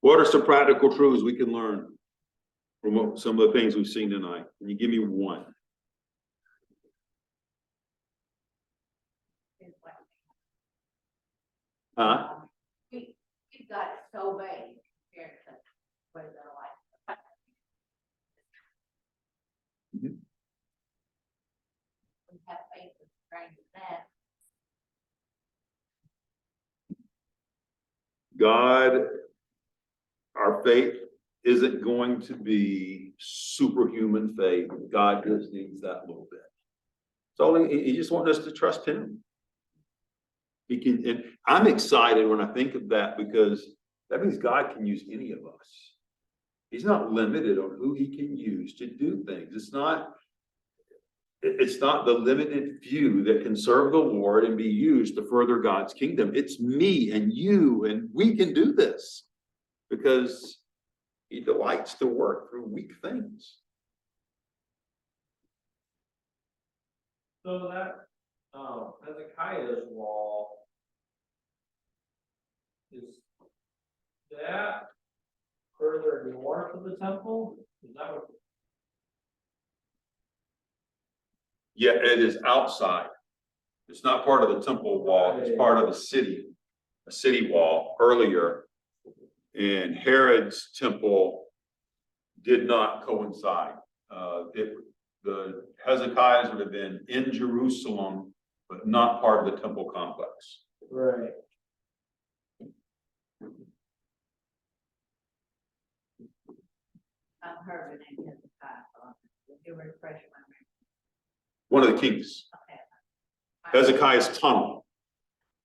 What are some practical truths we can learn from some of the things we've seen tonight? Can you give me one? it's like, Huh? we've got it so big compared to what they're like. Mhm. We have faith in strength of that. God, our faith isn't going to be superhuman faith. God just needs that little bit. So he just wants us to trust him. He can, and I'm excited when I think of that because that means God can use any of us. He's not limited on who he can use to do things. It's not the limited few that can serve the Lord and be used to further God's kingdom. It's me and you, and we can do this because he delights to work through weak things. So that, Hezekiah's wall. Is that further north of the temple? Is that what? Yeah, it is outside. It's not part of the temple wall. It's part of the city, a city wall earlier. And Herod's temple did not coincide. The Hezekiah's would have been in Jerusalem, but not part of the temple complex. Right. I've heard the name Hezekiah, so you refresh my memory. One of the kings, Okay. Hezekiah's tunnel.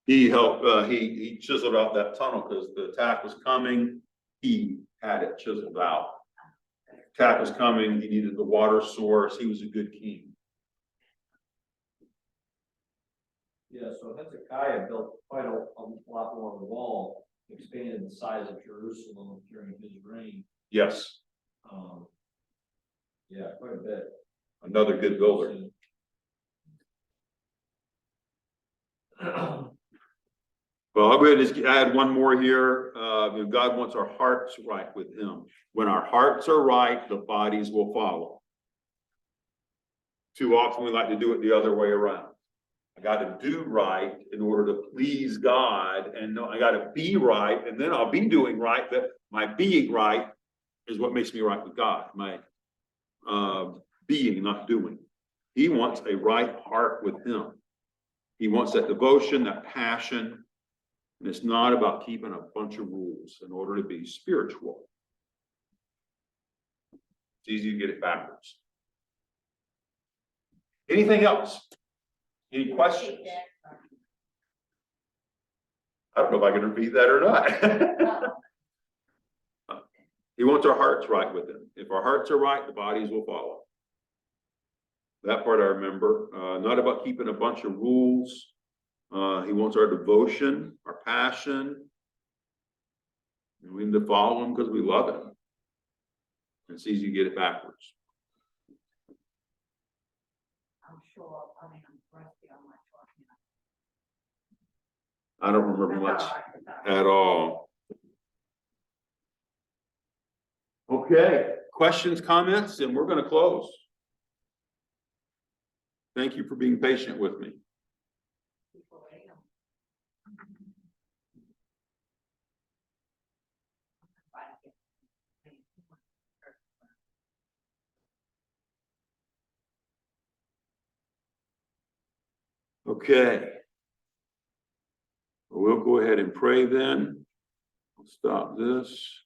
He helped, he chiseled out that tunnel because the attack was coming. He had it chiseled out. Attack was coming. He needed the water source. He was a good king. Yeah, so Hezekiah built quite a lot more of a wall, expanded the size of Jerusalem during his reign. Yes, Yeah, quite a bit. another good builder. Well, I'm going to just add one more here. God wants our hearts right with him. When our hearts are right, the bodies will follow. Too often we like to do it the other way around. I got to do right in order to please God, and no, I got to be right, and then I'll be doing right. That my being right is what makes me right with God. My being, not doing. He wants a right heart with him. He wants that devotion, that passion. And it's not about keeping a bunch of rules in order to be spiritual. It's easy to get it backwards. Anything else? Any questions? I don't know if I can repeat that or not. He wants our hearts right with him. If our hearts are right, the bodies will follow. That part I remember. Not about keeping a bunch of rules. He wants our devotion, our passion. And we need to follow him because we love him. It's easy to get it backwards. I'm sure, I'm rusty on my talking. I don't remember much at all. Okay, questions, comments, and we're going to close. Thank you for being patient with me. Okay. We'll go ahead and pray then. I'll stop this.